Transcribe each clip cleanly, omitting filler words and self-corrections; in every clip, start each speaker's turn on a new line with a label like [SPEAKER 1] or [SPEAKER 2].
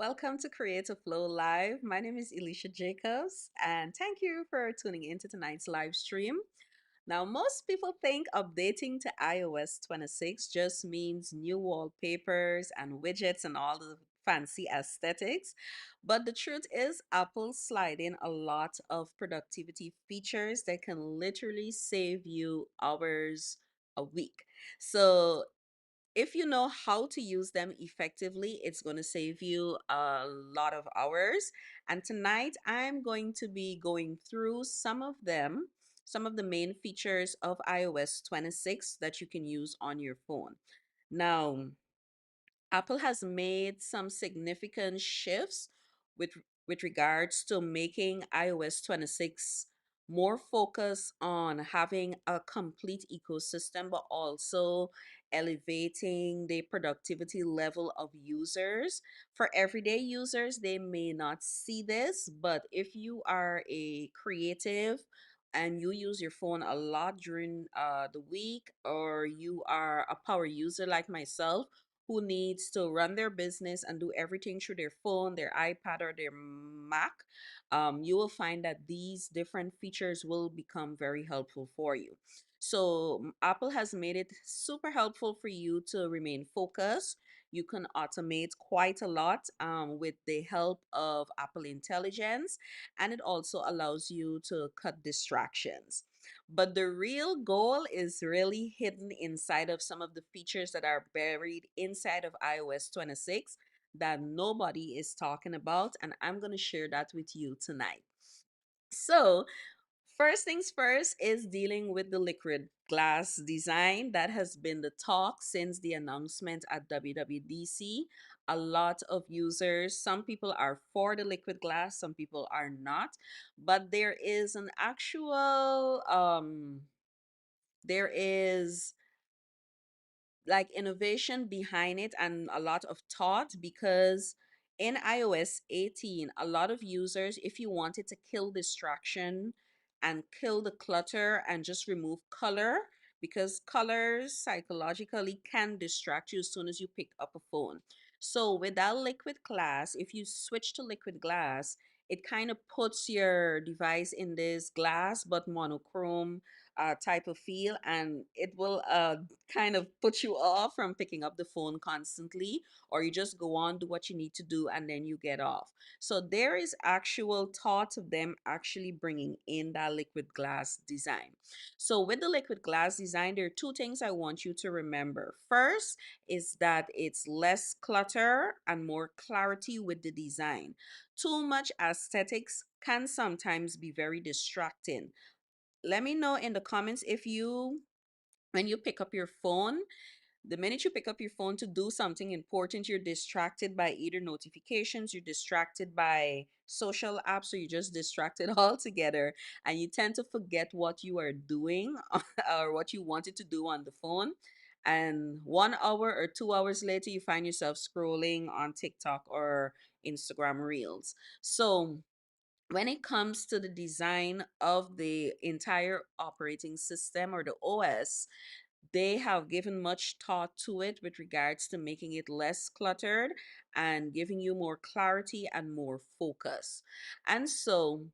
[SPEAKER 1] Welcome to Creative Flow Live. My name is Elisha Jacobs, and thank you for tuning in to tonight's live stream. Now, most people think updating to iOS 26 just means new wallpapers and widgets and all the fancy aesthetics. But the truth is, Apple's sliding a lot of productivity features that can literally save you hours a week. So, if you know how to use them effectively, it's going to save you a lot of hours. And tonight, I'm going to be going through some of them, some of the main features of iOS 26 that you can use on your phone. Now, Apple has made some significant shifts with regards to making iOS 26 more focused on having a complete ecosystem, but also elevating the productivity level of users. For everyday users, they may not see this, but if you are a creative and you use your phone a lot during the week, or you are a power user like myself, who needs to run their business and do everything through their phone, their iPad, or their Mac, you will find that these different features will become very helpful for you. So, Apple has made it super helpful for you to remain focused. You can automate quite a lot with the help of Apple Intelligence, and it also allows you to cut distractions. But the real goal is really hidden inside of some of the features that are buried inside of iOS 26 that nobody is talking about. And I'm going to share that with you tonight. So, first things first is dealing with the liquid glass design that has been the talk since the announcement at WWDC. A lot of users, some people are for the liquid glass, some people are not, but there is like innovation behind it and a lot of thought, because in iOS 18, a lot of users, if you wanted to kill distraction and kill the clutter and just remove color, because colors psychologically can distract you as soon as you pick up a phone. So with that liquid glass, if you switch to liquid glass, it kind of puts your device in this glass but monochrome type of feel, and it will kind of put you off from picking up the phone constantly, or you just go on, do what you need to do, and then you get off. So there is actual thought of them actually bringing in that liquid glass design. So with the liquid glass design, there are two things I want you to remember. First is that it's less clutter and more clarity with the design. Too much aesthetics can sometimes be very distracting. Let me know in the comments if you, when you pick up your phone, the minute you pick up your phone to do something important, you're distracted by either notifications, you're distracted by social apps, or you're just distracted altogether, and you tend to forget what you are doing or what you wanted to do on the phone. And 1 hour or 2 hours later, you find yourself scrolling on TikTok or Instagram Reels. So, when it comes to the design of the entire operating system or the OS, they have given much thought to it with regards to making it less cluttered and giving you more clarity and more focus. And so,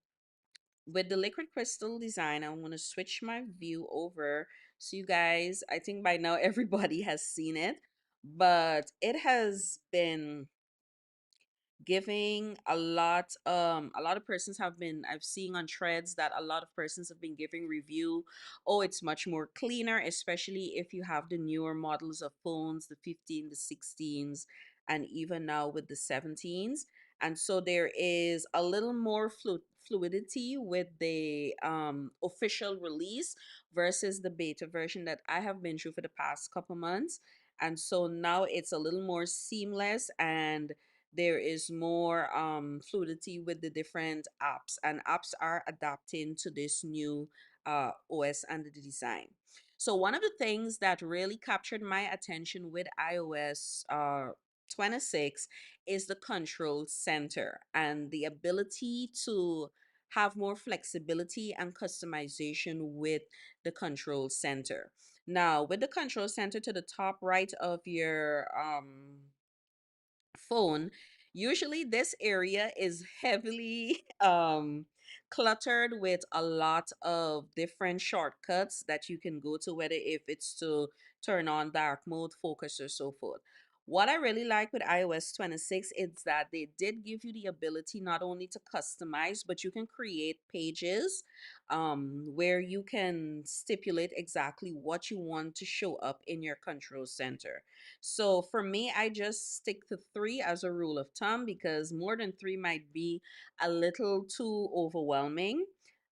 [SPEAKER 1] with the liquid crystal design, I'm going to switch my view over. So, you guys, I think by now everybody has seen it, but it has been giving a lot of persons have been, I've seen on threads that a lot of persons have been giving review. Oh, it's much more cleaner, especially if you have the newer models of phones, the 15, the 16s, and even now with the 17s. And so there is a little more fluidity with the official release versus the beta version that I have been through for the past couple months. And so now it's a little more seamless, and there is more fluidity with the different apps, and apps are adapting to this new OS and the design. So one of the things that really captured my attention with iOS 26 is the control center and the ability to have more flexibility and customization with the control center. Now, with the control center to the top right of your phone, Usually, this area is heavily cluttered with a lot of different shortcuts that you can go to, whether if it's to turn on dark mode, focus, or so forth. What I really like with iOS 26 is that they did give you the ability not only to customize, but you can create pages where you can stipulate exactly what you want to show up in your control center. So for me, I just stick to three as a rule of thumb because more than three might be a little too overwhelming.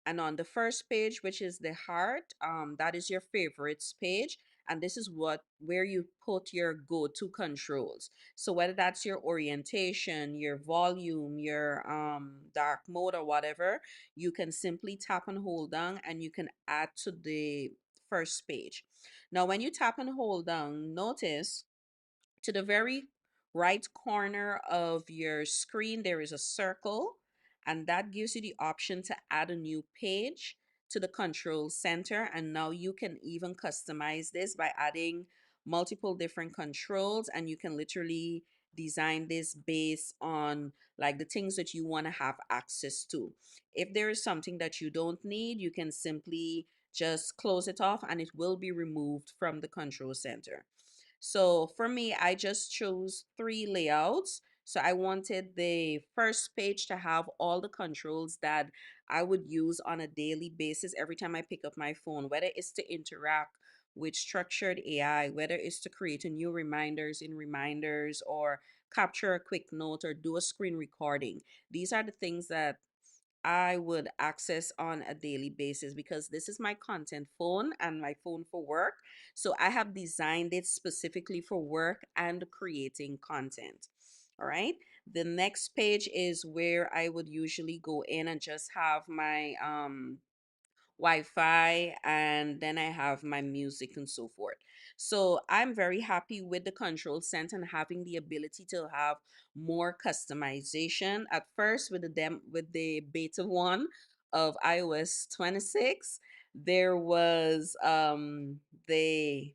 [SPEAKER 1] And on the first page, which is the heart, that is your favorites page. And this is where you put your go-to controls. So whether that's your orientation, your volume, your dark mode or whatever, you can simply tap and hold down and you can add to the first page. Now, when you tap and hold down, notice to the very right corner of your screen, there is a circle, and that gives you the option to add a new page to the control center. And now you can even customize this by adding multiple different controls, and you can literally design this based on like the things that you want to have access to. If there is something that you don't need, you can simply just close it off and it will be removed from the control center. So for me, I just chose three layouts. So I wanted the first page to have all the controls that I would use on a daily basis every time I pick up my phone, whether it's to interact with structured AI, whether it's to create a new reminders in reminders or capture a quick note or do a screen recording. These are the things that I would access on a daily basis because this is my content phone and my phone for work. So I have designed it specifically for work and creating content. All right. The next page is where I would usually go in and just have my Wi-Fi, and then I have my music and so forth. So I'm very happy with the control center and having the ability to have more customization. At first, with the beta one of iOS 26, there was the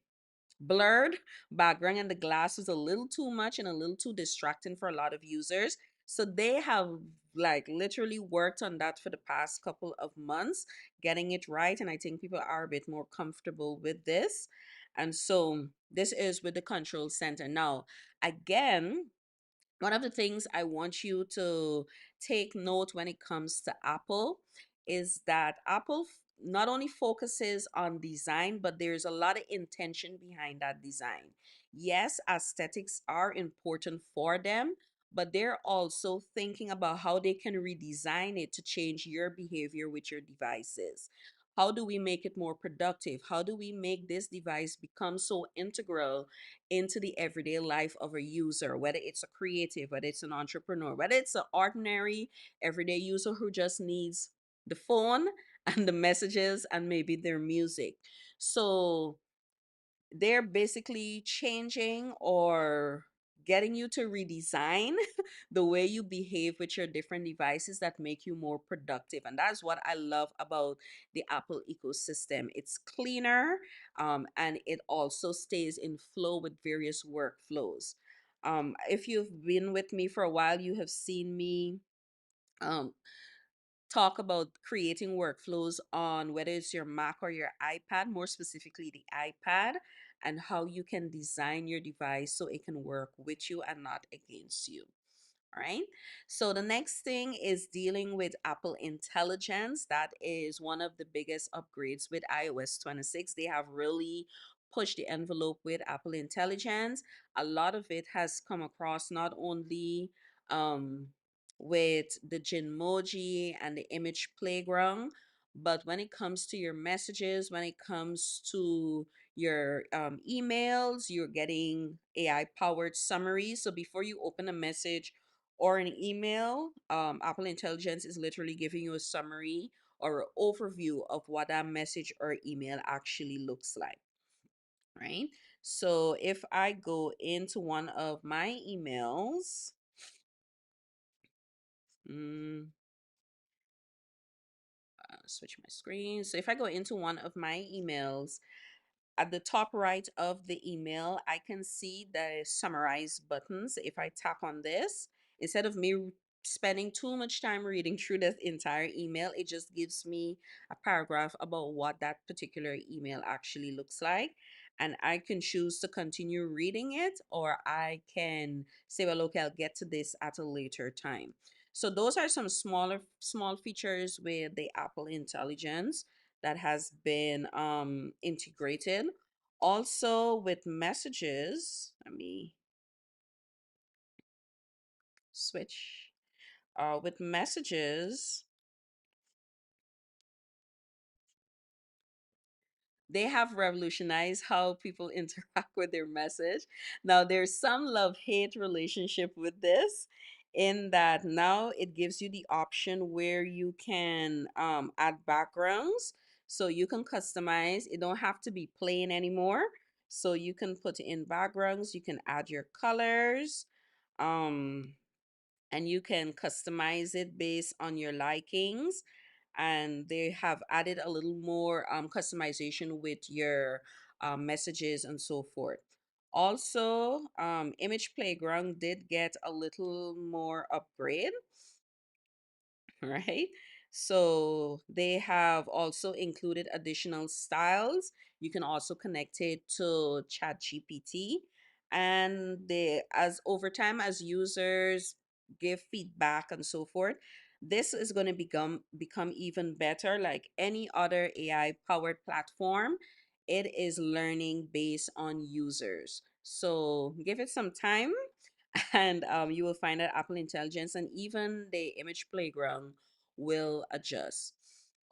[SPEAKER 1] blurred background and the glass was a little too much and a little too distracting for a lot of users. So they have like literally worked on that for the past couple of months, getting it right. And I think people are a bit more comfortable with this. And so this is with the control center. Now, again, one of the things I want you to take note when it comes to Apple is that Apple not only focuses on design, but there's a lot of intention behind that design. Yes, aesthetics are important for them, but they're also thinking about how they can redesign it to change your behavior with your devices. How do we make it more productive? How do we make this device become so integral into the everyday life of a user, whether it's a creative, whether it's an entrepreneur, whether it's an ordinary everyday user who just needs the phone and the messages and maybe their music. So they're basically changing or getting you to redesign the way you behave with your different devices that make you more productive. And that's what I love about the Apple ecosystem. It's cleaner, and it also stays in flow with various workflows. If you've been with me for a while, you have seen me um, talk about creating workflows on whether it's your Mac or your iPad, more specifically the iPad, and how you can design your device so it can work with you and not against you. All right. So the next thing is dealing with Apple Intelligence. That is one of the biggest upgrades with iOS 26. They have really pushed the envelope with Apple Intelligence. A lot of it has come across not only um, with the Jinmoji and the image playground, but when it comes to your messages, when it comes to your emails, you're getting AI powered summaries. So before you open a message or an email, Apple Intelligence is literally giving you a summary or an overview of what that message or email actually looks like, right? So if I go into one of my emails, mm, switch my screen. So if I go into one of my emails, at the top right of the email, I can see the summarize buttons. If I tap on this, instead of me spending too much time reading through the entire email, it just gives me a paragraph about what that particular email actually looks like. And I can choose to continue reading it, or I can say, well, okay, I'll get to this at a later time. So those are some small features with the Apple Intelligence that has been integrated. Also with messages, let me switch. With messages, they have revolutionized how people interact with their message. Now, there's some love hate relationship with this, in that now it gives you the option where you can add backgrounds. So you can customize, it don't have to be plain anymore. So you can put in backgrounds, you can add your colors. Um, and you can customize it based on your likings, and they have added a little more customization with your messages and so forth. Also, image playground did get a little more upgrade. Right? So they have also included additional styles. You can also connect it to ChatGPT. And they, as over time, as users give feedback and so forth, this is going to become even better. Like any other AI powered platform, it is learning based on users. So give it some time, and you will find that Apple Intelligence and even the image playground will adjust.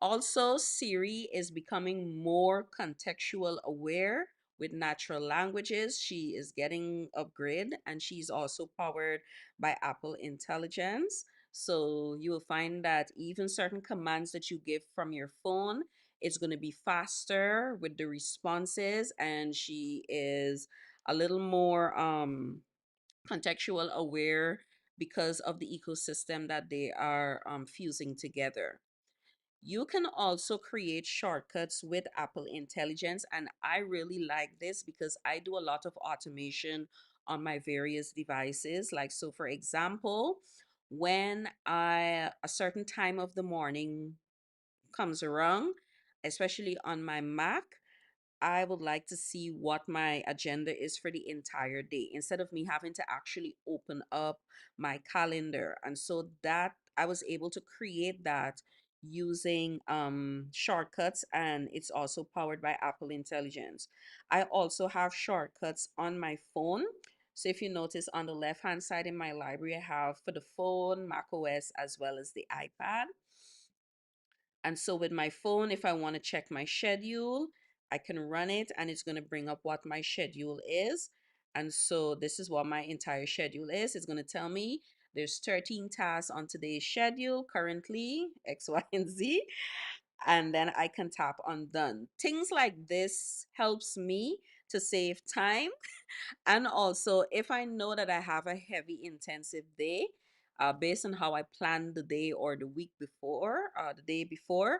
[SPEAKER 1] Also, Siri is becoming more contextual aware with natural languages. She is getting upgrade, and she's also powered by Apple Intelligence. So you will find that even certain commands that you give from your phone, it's going to be faster with the responses, and she is a little more contextual aware because of the ecosystem that they are fusing together. You can also create shortcuts with Apple Intelligence, and I really like this because I do a lot of automation on my various devices. Like, so for example, when a certain time of the morning comes around, especially on my Mac, I would like to see what my agenda is for the entire day instead of me having to actually open up my calendar. And so that I was able to create that using shortcuts, and it's also powered by Apple Intelligence. I also have shortcuts on my phone. So if you notice on the left hand side in my library, I have for the phone, Mac OS, as well as the iPad. And so with my phone, if I want to check my schedule, I can run it and it's going to bring up what my schedule is. And so this is what my entire schedule is. It's going to tell me there's 13 tasks on today's schedule currently, X, Y, and Z. And then I can tap on done. Things like this helps me to save time, and also, if I know that I have a heavy, intensive day, based on how I planned the day or the week before, the day before,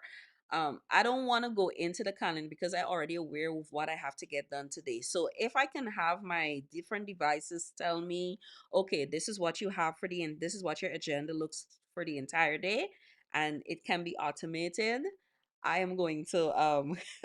[SPEAKER 1] I don't want to go into the calendar because I already aware of what I have to get done today. So if I can have my different devices tell me, okay, this is what you have for the, and this is what your agenda looks for the entire day, and it can be automated, I am going to,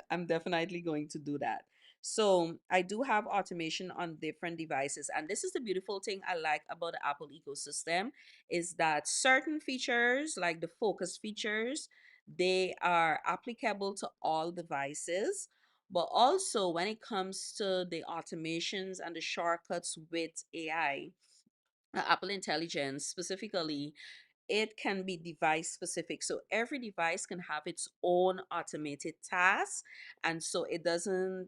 [SPEAKER 1] I'm definitely going to do that. So I do have automation on different devices. And this is the beautiful thing I like about the Apple ecosystem, is that certain features like the focus features, they are applicable to all devices. But also when it comes to the automations and the shortcuts with AI, Apple Intelligence specifically, it can be device specific. So every device can have its own automated tasks. And so it doesn't,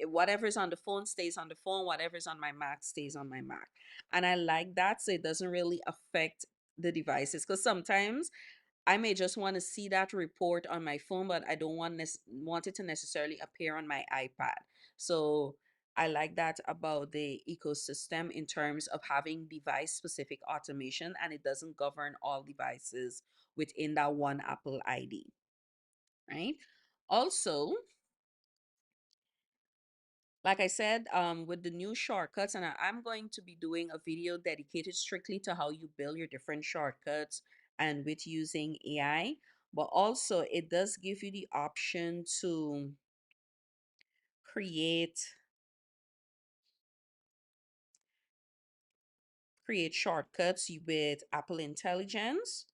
[SPEAKER 1] whatever's on the phone stays on the phone, whatever's on my Mac stays on my Mac. And I like that. So it doesn't really affect the devices, because sometimes I may just want to see that report on my phone, but I don't want it to necessarily appear on my iPad. So I like that about the ecosystem in terms of having device specific automation, and it doesn't govern all devices within that one Apple ID, right? Also, Like I said, with the new shortcuts, and I'm going to be doing a video dedicated strictly to how you build your different shortcuts and with using AI. But also, it does give you the option to create create shortcuts with Apple Intelligence.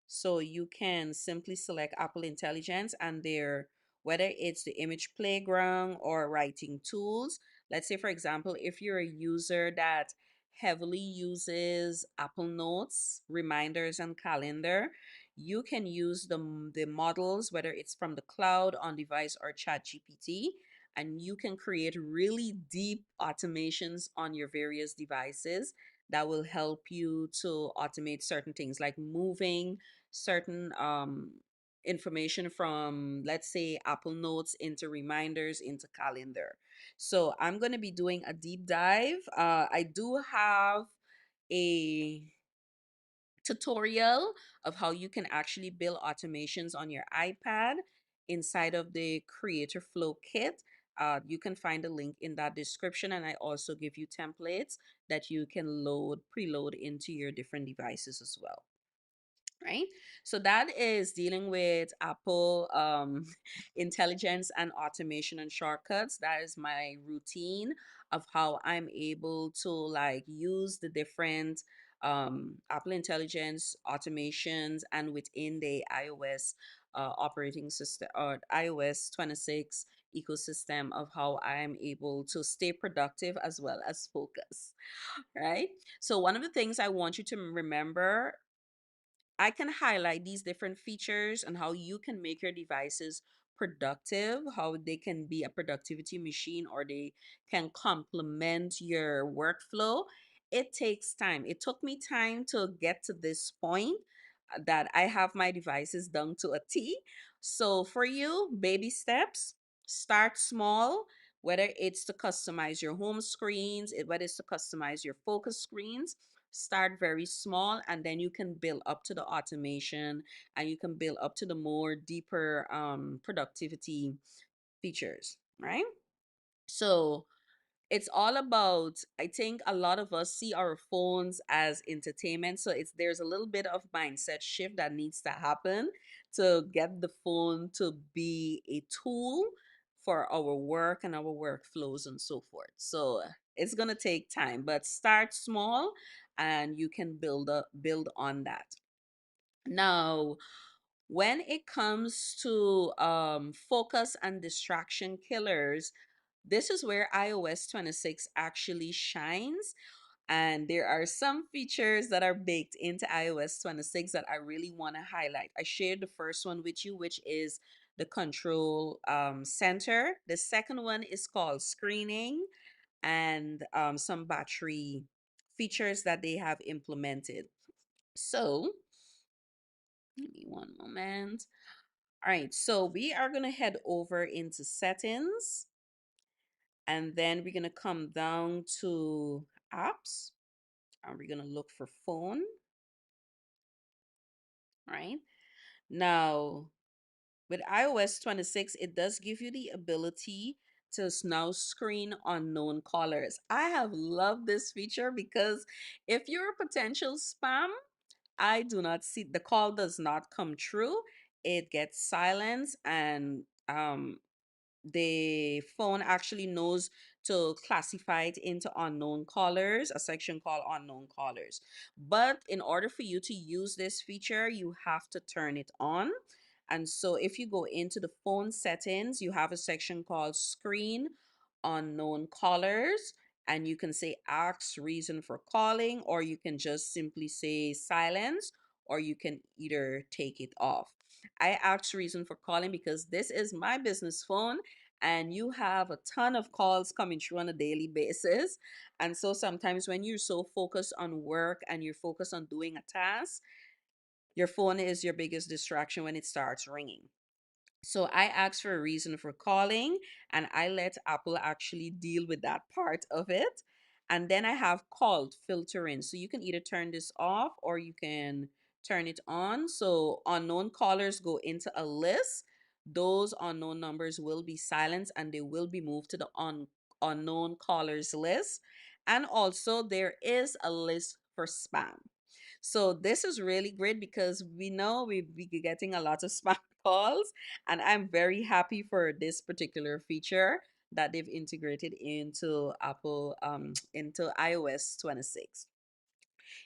[SPEAKER 1] So you can simply select Apple Intelligence and their whether it's the image playground or writing tools. Let's say, for example, if you're a user that heavily uses Apple Notes, reminders, and calendar, you can use the models, whether it's from the cloud, on device, or Chat GPT, and you can create really deep automations on your various devices that will help you to automate certain things like moving certain information from, let's say, Apple Notes into reminders into calendar. So I'm going to be doing a deep dive. I do have a tutorial of how you can actually build automations on your iPad inside of the Creator Flow Kit. You can find a link in that description, and I also give you templates that you can preload into your different devices as well. Right? So that is dealing with Apple intelligence and automation and shortcuts. That is my routine of how I'm able to like use the different Apple intelligence automations and within the iOS operating system or iOS 26 ecosystem of how I am able to stay productive as well as focus. Right? So one of the things I want you to remember, I can highlight these different features and how you can make your devices productive, how they can be a productivity machine or they can complement your workflow. It takes time. It took me time to get to this point that I have my devices done to a T. So for you, baby steps, start small. Whether it's to customize your home screens, whether it's to customize your focus screens, start very small and then you can build up to the automation and you can build up to the more deeper productivity features, right? So it's all about, I think a lot of us see our phones as entertainment, so it's there's a little bit of mindset shift that needs to happen to get the phone to be a tool for our work and our workflows and so forth. So it's going to take time, but start small and you can build on that. Now, when it comes to focus and distraction killers, this is where iOS 26 actually shines. And there are some features that are baked into iOS 26 that I really want to highlight. I shared the first one with you, which is the control center. The second one is called screening and some battery features that they have implemented. So, give me one moment. All right, so we are going to head over into settings and then we're going to come down to apps and we're going to look for phone. Right now, with iOS 26, it does give you the ability to now screen unknown callers. I have loved this feature because if you're a potential spam, I do not see the call does not come true. It gets silenced and the phone actually knows to classify it into unknown callers, a section called unknown callers. But in order for you to use this feature, you have to turn it on. And so if you go into the phone settings, you have a section called screen unknown callers. And you can say ask reason for calling, or you can just simply say silence, or you can either take it off. I ask reason for calling because this is my business phone and you have a ton of calls coming through on a daily basis. And so sometimes when you're so focused on work and you're focused on doing a task, your phone is your biggest distraction when it starts ringing. So I asked for a reason for calling and I let Apple actually deal with that part of it. And then I have called filtering. So you can either turn this off or you can turn it on. So unknown callers go into a list. Those unknown numbers will be silenced and they will be moved to the unknown callers list. And also, there is a list for spam. So this is really great because we know we'll be getting a lot of spam calls, and I'm very happy for this particular feature that they've integrated into Apple into iOS 26.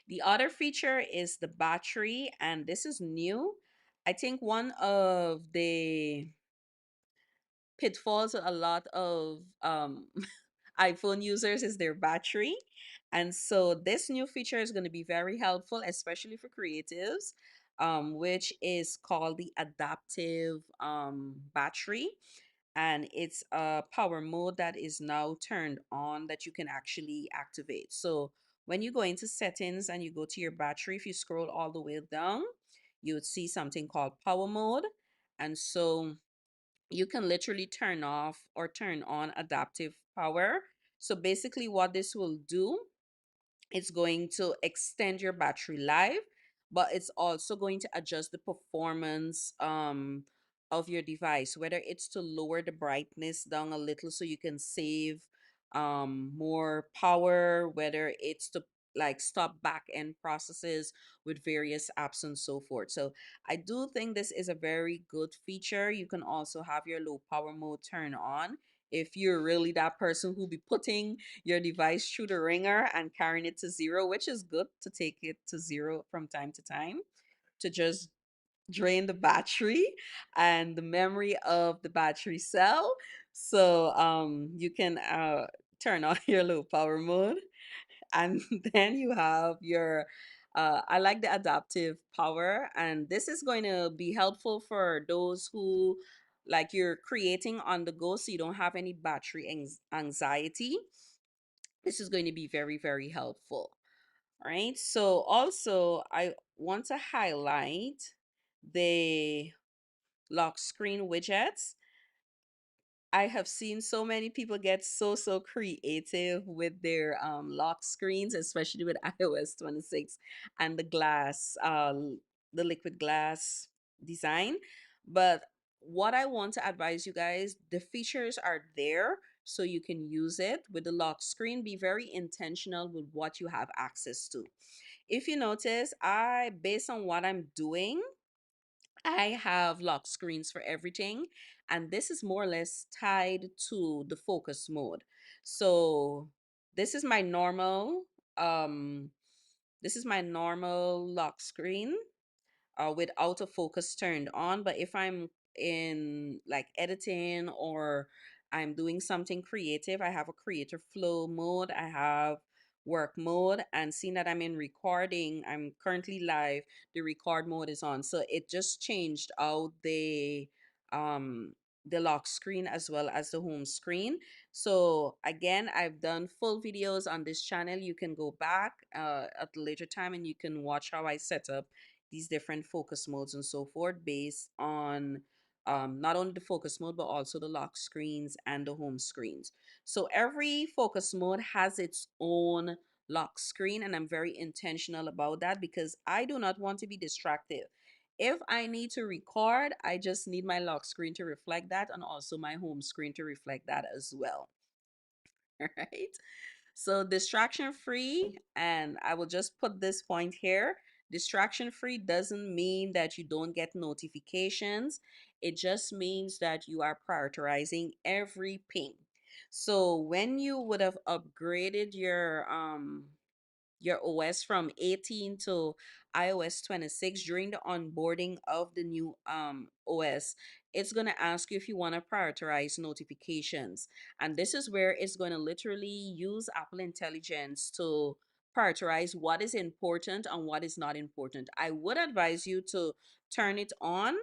[SPEAKER 1] The other feature is the battery, and this is new. I think one of the pitfalls a lot of iPhone users is their battery. And so this new feature is going to be very helpful, especially for creatives, which is called the adaptive battery. And it's a power mode that is now turned on that you can actually activate. So when you go into settings and you go to your battery, if you scroll all the way down, you would see something called power mode. And so you can literally turn off or turn on adaptive power. So basically, what this will do, it's going to extend your battery life, but it's also going to adjust the performance of your device, whether it's to lower the brightness down a little so you can save more power, whether it's to like stop back end processes with various apps and so forth. So I do think this is a very good feature. You can also have your low power mode turn on if you're really that person who'll be putting your device through the ringer and carrying it to zero, which is good to take it to zero from time to time to just drain the battery and the memory of the battery cell. So you can turn on your low power mode, and then you have your I like the adaptive power, and this is going to be helpful for those who like you're creating on the go so you don't have any battery anxiety. This is going to be very, very helpful. All right. So also I want to highlight the lock screen widgets. I have seen so many people get so creative with their lock screens, especially with iOS 26 and the liquid glass design. But what I want to advise you guys, the features are there so you can use it with the lock screen. Be very intentional with what you have access to. If you notice, based on what I'm doing, I have lock screens for everything, and this is more or less tied to the focus mode. So this is my normal um this is my normal lock screen with autofocus turned on. But if I'm in like editing or I'm doing something creative, I have a creator flow mode, I have work mode, and seeing that I'm in recording, I'm currently live, the record mode is on. So it just changed out um the lock screen as well as the home screen. So again, I've done full videos on this channel. You can go back at a later time and you can watch how I set up these different focus modes and so forth based on not only the focus mode but also the lock screens and the home screens. So every focus mode has its own lock screen, and I'm very intentional about that because I do not want to be distracted. If I need to record, I just need my lock screen to reflect that and also my home screen to reflect that as well. All right. So distraction free, and I will just put this point here. Distraction free doesn't mean that you don't get notifications. It just means that you are prioritizing every ping. So when you would have upgraded your OS from 18 to iOS 26 during the onboarding of the new OS, it's going to ask you if you want to prioritize notifications. And this is where it's going to literally use Apple Intelligence to prioritize what is important and what is not important. I would advise you to turn it on.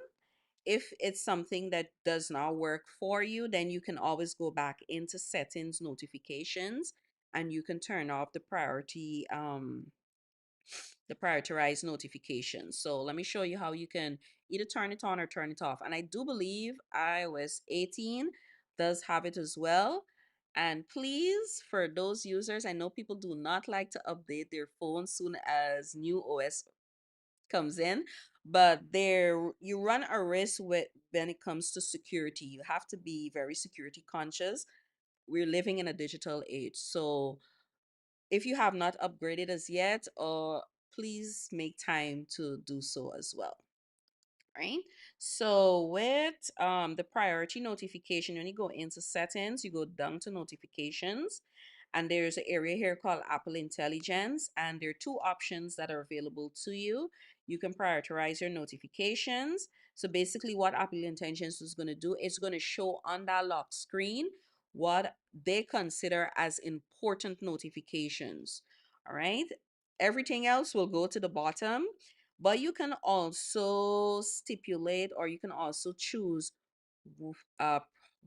[SPEAKER 1] If it's something that does not work for you, then you can always go back into settings, notifications, and you can turn off the prioritized notifications. So let me show you how you can either turn it on or turn it off. And I do believe iOS 18 does have it as well. And please, for those users, I know people do not like to update their phone soon as new OS comes in, but there you run a risk with when it comes to security. You have to be very security conscious we're living in a digital age. So if you have not upgraded as yet, please make time to do so as well. Right. So with the priority notification, when you go into settings, you go down to notifications, and there's an area here called Apple Intelligence, and there are two options that are available to you. You can prioritize your notifications. So basically, what Apple Intelligence is going to do, it's going to show on that lock screen what they consider as important notifications. All right. Everything else will go to the bottom, but you can also stipulate, or you can also choose w- uh,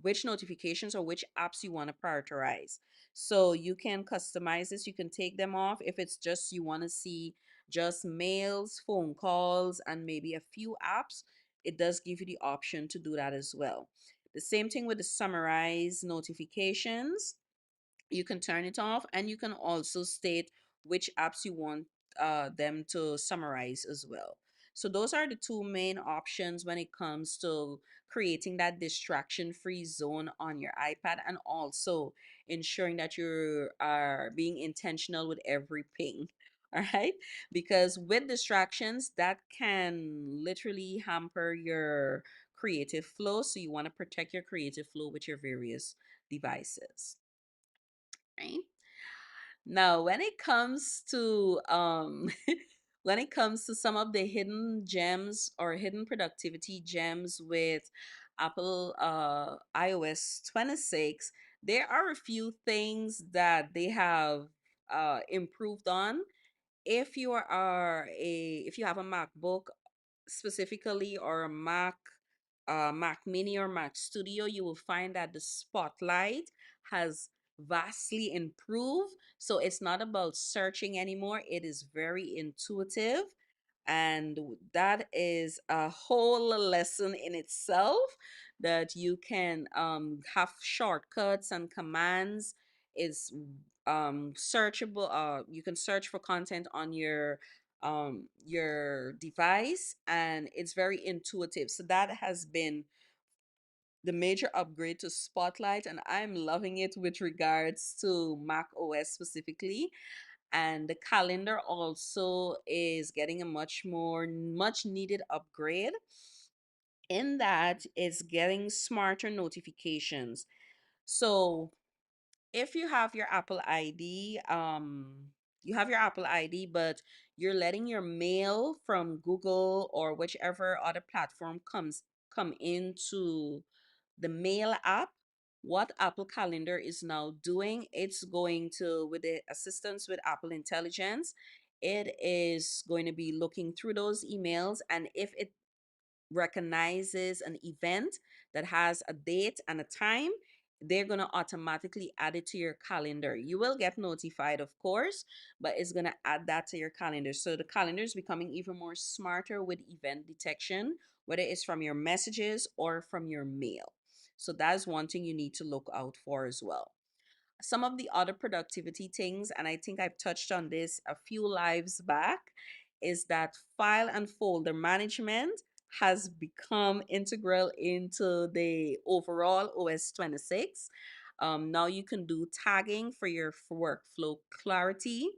[SPEAKER 1] which notifications or which apps you want to prioritize. So you can customize this. You can take them off if it's just you want to see just mails, phone calls, and maybe a few apps. It does give you the option to do that as well. The same thing with the summarize notifications. You can turn it off, and you can also state which apps you want them to summarize as well. So those are the two main options when it comes to creating that distraction free zone on your iPad, and also ensuring that you are being intentional with every ping. All right, because with distractions that can literally hamper your creative flow, so you want to protect your creative flow with your various devices. Right. Now, when it comes to when it comes to some of the hidden gems or hidden productivity gems with Apple iOS 26, there are a few things that they have improved on. If you have a MacBook specifically, or a Mac Mini or Mac Studio, you will find that the spotlight has vastly improved. So it's not about searching anymore, it is very intuitive. And that is a whole lesson in itself, that you can have shortcuts and commands. Is searchable. You can search for content on your device, and it's very intuitive. So that has been the major upgrade to Spotlight, and I'm loving it with regards to Mac OS specifically. And the calendar also is getting a much needed upgrade, in that it's getting smarter notifications. So if you have your Apple ID, you have your Apple ID, but you're letting your mail from Google or whichever other platform come into the mail app. What Apple Calendar is now doing, it's going to, with the assistance with Apple Intelligence, it is going to be looking through those emails, and if it recognizes an event that has a date and a time, they're going to automatically add it to your calendar. You will get notified, of course, but it's going to add that to your calendar. So the calendar is becoming even more smarter with event detection, whether it's from your messages or from your mail. So that's one thing you need to look out for as well. Some of the other productivity things, and I think I've touched on this a few lives back, is that file and folder management has become integral into the overall OS 26. Now you can do tagging for your workflow clarity.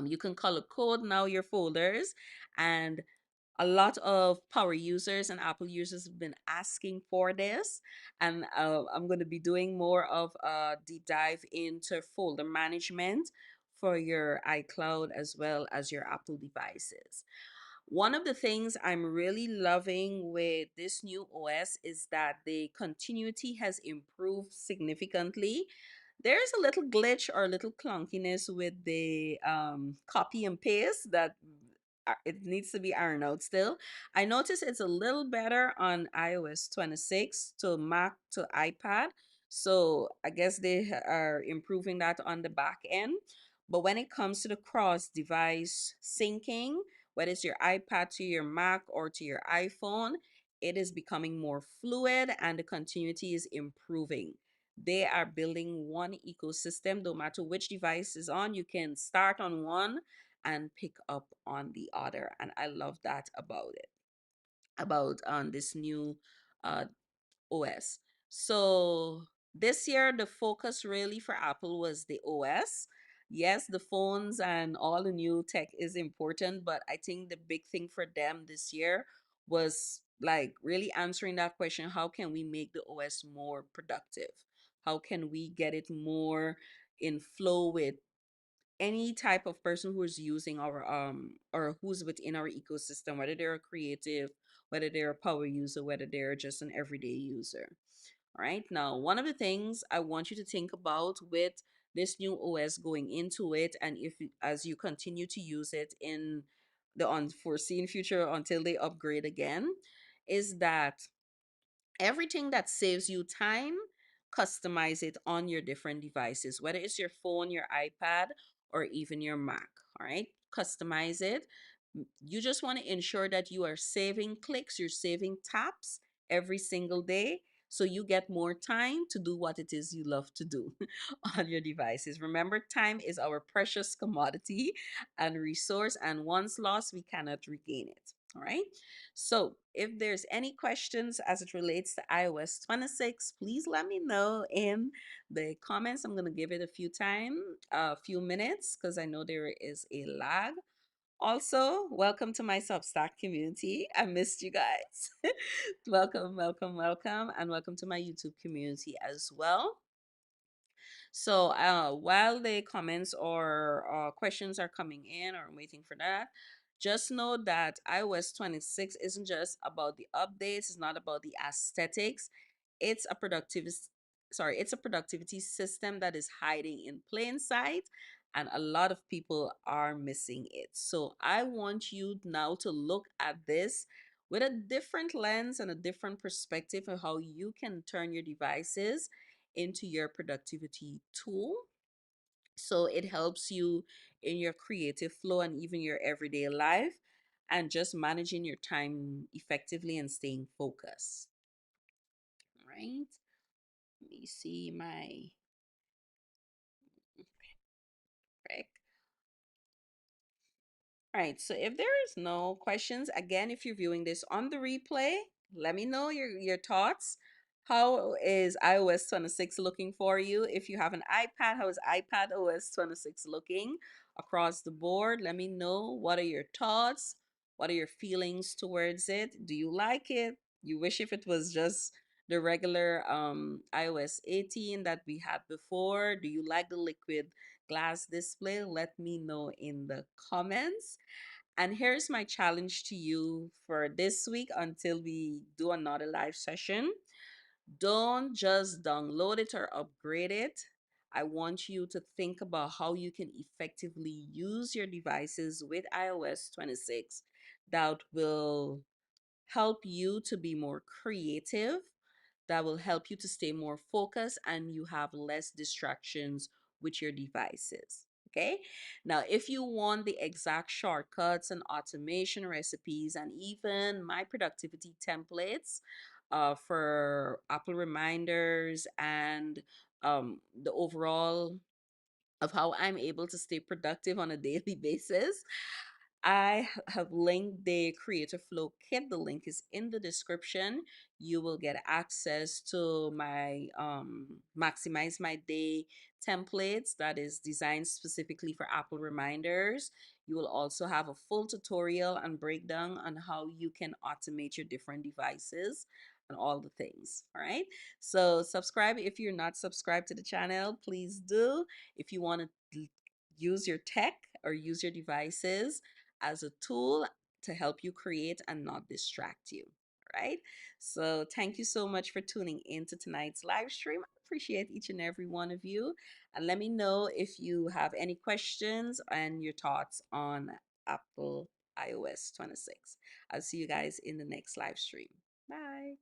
[SPEAKER 1] You can color code now your folders, and a lot of power users and Apple users have been asking for this. And I'm going to be doing more of a deep dive into folder management for your iCloud as well as your Apple devices. One of the things I'm really loving with this new OS is that the continuity has improved significantly. There's a little glitch or a little clunkiness with the copy and paste that it needs to be ironed out still. I notice it's a little better on iOS 26 to Mac to iPad. So I guess they are improving that on the back end. But when it comes to the cross device syncing, whether it's your iPad to your Mac or to your iPhone, it is becoming more fluid and the continuity is improving. They are building one ecosystem. No matter which device is on, you can start on one and pick up on the other. And I love that about it, about this new uh, OS. So This year, the focus really for Apple was the OS. Yes, the phones and all the new tech is important, but I think the big thing for them this year was like really answering that question: how can we make the OS more productive? How can we get it more in flow with any type of person who is using our or who's within our ecosystem, whether they're a creative, whether they're a power user, whether they're just an everyday user. All right, now one of the things I want you to think about with this new OS going into it, and if as you continue to use it in the unforeseen future until they upgrade again, is that everything that saves you time, customize it on your different devices, whether it's your phone, your iPad, or even your Mac. All right, customize it. You just want to ensure that you are saving clicks, you're saving taps every single day, so you get more time to do what it is you love to do on your devices. Remember, time is our precious commodity and resource, and once lost, we cannot regain it. All right. So, if there's any questions as it relates to iOS 26, please let me know in the comments. I'm going to give it a few minutes, because I know there is a lag. Also, welcome to my Substack community. I missed you guys. Welcome, welcome, welcome, and welcome to my YouTube community as well. So while the comments or questions are coming in, or I'm waiting for that, just know that iOS 26 isn't just about the updates, it's not about the aesthetics. It's a it's a productivity system that is hiding in plain sight, and a lot of people are missing it. So I want you now to look at this with a different lens and a different perspective of how you can turn your devices into your productivity tool. So it helps you in your creative flow and even your everyday life, and just managing your time effectively and staying focused. All right. Let me see my correct. All right, so if there is no questions, again, if you're viewing this on the replay, let me know your thoughts. How is iOS 26 looking for you? If you have an iPad, how is iPad OS 26 looking across the board? Let me know. What are your thoughts? What are your feelings towards it? Do you like it? You wish if it was just the regular iOS 18 that we had before? Do you like the liquid glass display? Let me know in the comments. And here's my challenge to you for this week until we do another live session. Don't just download it or upgrade it. I want you to think about how you can effectively use your devices with iOS 26 that will help you to be more creative, that will help you to stay more focused, and you have less distractions with your devices. Okay. Now, if you want the exact shortcuts and automation recipes, and even my productivity templates for Apple reminders and the overall of how I'm able to stay productive on a daily basis, have linked the Creator Flow Kit. The link is in the description. You will get access to my Maximize My Day templates that is designed specifically for Apple reminders. You will also have a full tutorial and breakdown on how you can automate your different devices and all the things. All right. So subscribe if you're not subscribed to the channel. Please do. If you want to use your tech or use your devices as a tool to help you create and not distract you. Right? So, thank you so much for tuning in to tonight's live stream. I appreciate each and every one of you. And let me know if you have any questions and your thoughts on Apple iOS 26. I'll see you guys in the next live stream. Bye.